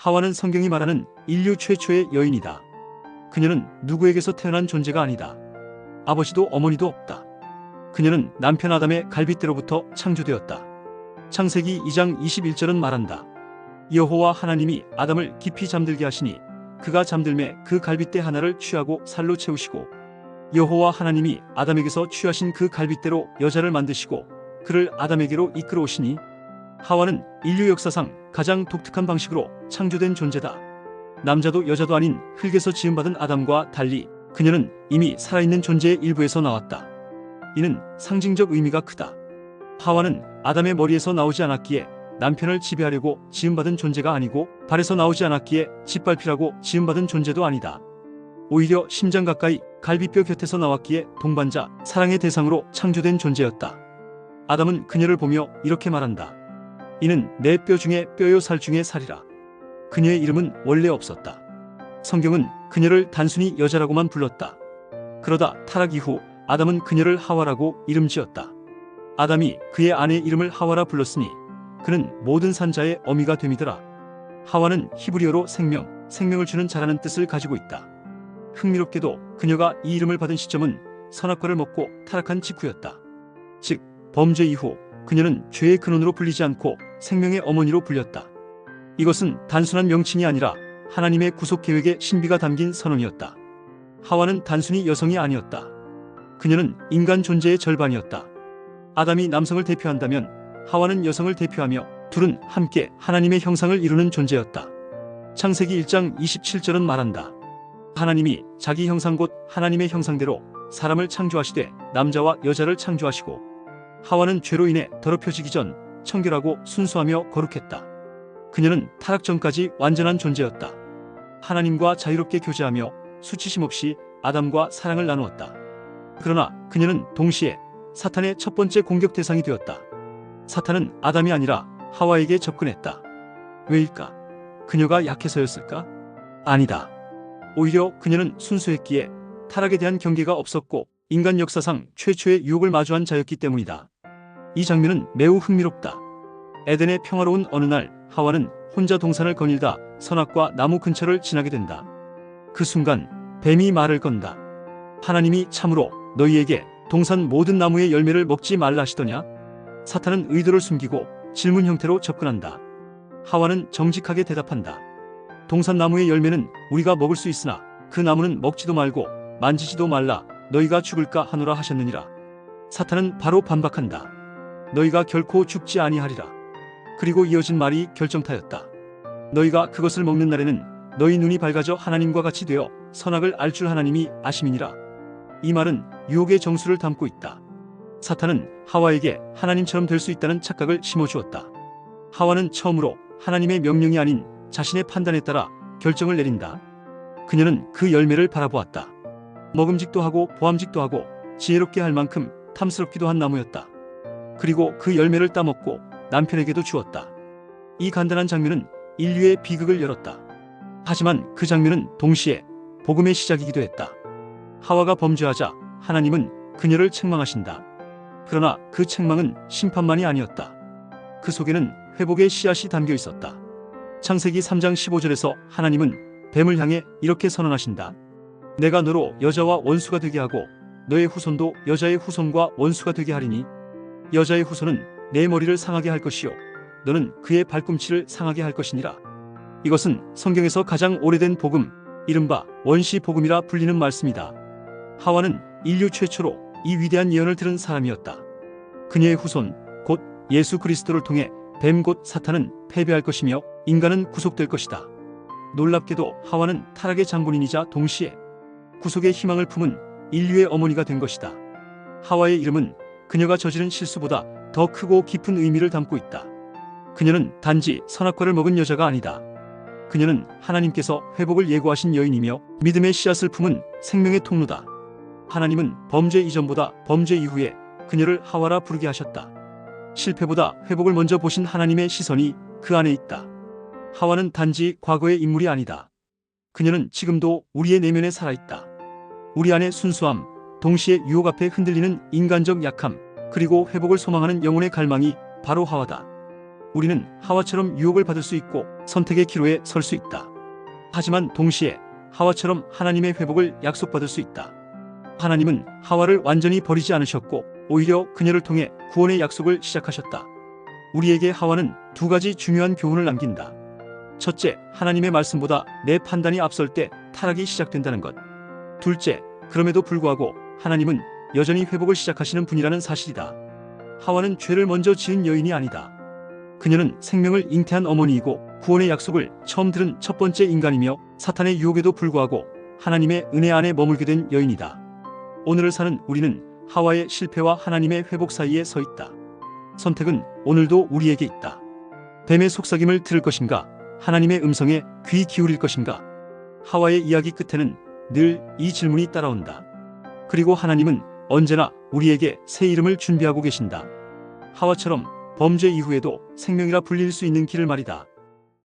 하와는 성경이 말하는 인류 최초의 여인이다. 그녀는 누구에게서 태어난 존재가 아니다. 아버지도 어머니도 없다. 그녀는 남편 아담의 갈빗대로부터 창조되었다. 창세기 2장 21절은 말한다. 여호와 하나님이 아담을 깊이 잠들게 하시니 그가 잠들매 그 갈빗대 하나를 취하고 살로 채우시고 여호와 하나님이 아담에게서 취하신 그 갈빗대로 여자를 만드시고 그를 아담에게로 이끌어 오시니 하와는 인류 역사상 가장 독특한 방식으로 창조된 존재다. 남자도 여자도 아닌 흙에서 지음받은 아담과 달리 그녀는 이미 살아있는 존재의 일부에서 나왔다. 이는 상징적 의미가 크다. 하와는 아담의 머리에서 나오지 않았기에 남편을 지배하려고 지음받은 존재가 아니고 발에서 나오지 않았기에 짓밟히라고 지음받은 존재도 아니다. 오히려 심장 가까이 갈비뼈 곁에서 나왔기에 동반자, 사랑의 대상으로 창조된 존재였다. 아담은 그녀를 보며 이렇게 말한다. 이는 내 뼈 중에 뼈요 살 중에 살이라. 그녀의 이름은 원래 없었다. 성경은 그녀를 단순히 여자라고만 불렀다. 그러다 타락 이후 아담은 그녀를 하와라고 이름 지었다. 아담이 그의 아내의 이름을 하와라 불렀으니 그는 모든 산자의 어미가 됨이더라. 하와는 히브리어로 생명을 주는 자라는 뜻을 가지고 있다. 흥미롭게도 그녀가 이 이름을 받은 시점은 선악과를 먹고 타락한 직후였다. 즉 범죄 이후 그녀는 죄의 근원으로 불리지 않고 생명의 어머니로 불렸다. 이것은 단순한 명칭이 아니라 하나님의 구속 계획의 신비가 담긴 선언이었다. 하와는 단순히 여성이 아니었다. 그녀는 인간 존재의 절반이었다. 아담이 남성을 대표한다면 하와는 여성을 대표하며 둘은 함께 하나님의 형상을 이루는 존재였다. 창세기 1장 27절은 말한다. 하나님이 자기 형상 곧 하나님의 형상대로 사람을 창조하시되 남자와 여자를 창조하시고 하와는 죄로 인해 더럽혀지기 전 청결하고 순수하며 거룩했다. 그녀는 타락 전까지 완전한 존재였다. 하나님과 자유롭게 교제하며 수치심 없이 아담과 사랑을 나누었다. 그러나 그녀는 동시에 사탄의 첫 번째 공격 대상이 되었다. 사탄은 아담이 아니라 하와에게 접근했다. 왜일까? 그녀가 약해서였을까? 아니다. 오히려 그녀는 순수했기에 타락에 대한 경계가 없었고 인간 역사상 최초의 유혹을 마주한 자였기 때문이다. 이 장면은 매우 흥미롭다. 에덴의 평화로운 어느 날 하와는 혼자 동산을 거닐다 선악과 나무 근처를 지나게 된다. 그 순간 뱀이 말을 건다. 하나님이 참으로 너희에게 동산 모든 나무의 열매를 먹지 말라 하시더냐? 사탄은 의도를 숨기고 질문 형태로 접근한다. 하와는 정직하게 대답한다. 동산 나무의 열매는 우리가 먹을 수 있으나 그 나무는 먹지도 말고 만지지도 말라 너희가 죽을까 하노라 하셨느니라. 사탄은 바로 반박한다. 너희가 결코 죽지 아니하리라. 그리고 이어진 말이 결정타였다. 너희가 그것을 먹는 날에는 너희 눈이 밝아져 하나님과 같이 되어 선악을 알 줄 하나님이 아심이니라. 이 말은 유혹의 정수를 담고 있다. 사탄은 하와에게 하나님처럼 될 수 있다는 착각을 심어주었다. 하와는 처음으로 하나님의 명령이 아닌 자신의 판단에 따라 결정을 내린다. 그녀는 그 열매를 바라보았다. 먹음직도 하고 보암직도 하고 지혜롭게 할 만큼 탐스럽기도 한 나무였다. 그리고 그 열매를 따먹고 남편에게도 주었다. 이 간단한 장면은 인류의 비극을 열었다. 하지만 그 장면은 동시에 복음의 시작이기도 했다. 하와가 범죄하자 하나님은 그녀를 책망하신다. 그러나 그 책망은 심판만이 아니었다. 그 속에는 회복의 씨앗이 담겨 있었다. 창세기 3장 15절에서 하나님은 뱀을 향해 이렇게 선언하신다. 내가 너로 여자와 원수가 되게 하고 너의 후손도 여자의 후손과 원수가 되게 하리니 여자의 후손은 내 머리를 상하게 할 것이요 너는 그의 발꿈치를 상하게 할 것이니라. 이것은 성경에서 가장 오래된 복음, 이른바 원시 복음이라 불리는 말씀이다. 하와는 인류 최초로 이 위대한 예언을 들은 사람이었다. 그녀의 후손, 곧 예수 그리스도를 통해 뱀 곧 사탄은 패배할 것이며 인간은 구속될 것이다. 놀랍게도 하와는 타락의 장본인이자 동시에 구속의 희망을 품은 인류의 어머니가 된 것이다. 하와의 이름은 그녀가 저지른 실수보다 더 크고 깊은 의미를 담고 있다. 그녀는 단지 선악과를 먹은 여자가 아니다. 그녀는 하나님께서 회복을 예고하신 여인이며 믿음의 씨앗을 품은 생명의 통로다. 하나님은 범죄 이전보다 범죄 이후에 그녀를 하와라 부르게 하셨다. 실패보다 회복을 먼저 보신 하나님의 시선이 그 안에 있다. 하와는 단지 과거의 인물이 아니다. 그녀는 지금도 우리의 내면에 살아있다. 우리 안의 순수함, 동시에 유혹 앞에 흔들리는 인간적 약함, 그리고 회복을 소망하는 영혼의 갈망이 바로 하와다. 우리는 하와처럼 유혹을 받을 수 있고 선택의 기로에 설 수 있다. 하지만 동시에 하와처럼 하나님의 회복을 약속받을 수 있다. 하나님은 하와를 완전히 버리지 않으셨고 오히려 그녀를 통해 구원의 약속을 시작하셨다. 우리에게 하와는 두 가지 중요한 교훈을 남긴다. 첫째, 하나님의 말씀보다 내 판단이 앞설 때 타락이 시작된다는 것. 둘째, 그럼에도 불구하고 하나님은 여전히 회복을 시작하시는 분이라는 사실이다. 하와는 죄를 먼저 지은 여인이 아니다. 그녀는 생명을 잉태한 어머니이고 구원의 약속을 처음 들은 첫 번째 인간이며 사탄의 유혹에도 불구하고 하나님의 은혜 안에 머물게 된 여인이다. 오늘을 사는 우리는 하와의 실패와 하나님의 회복 사이에 서 있다. 선택은 오늘도 우리에게 있다. 뱀의 속삭임을 들을 것인가? 하나님의 음성에 귀 기울일 것인가? 하와의 이야기 끝에는 늘 이 질문이 따라온다. 그리고 하나님은 언제나 우리에게 새 이름을 준비하고 계신다. 하와처럼 범죄 이후에도 생명이라 불릴 수 있는 길을 말이다.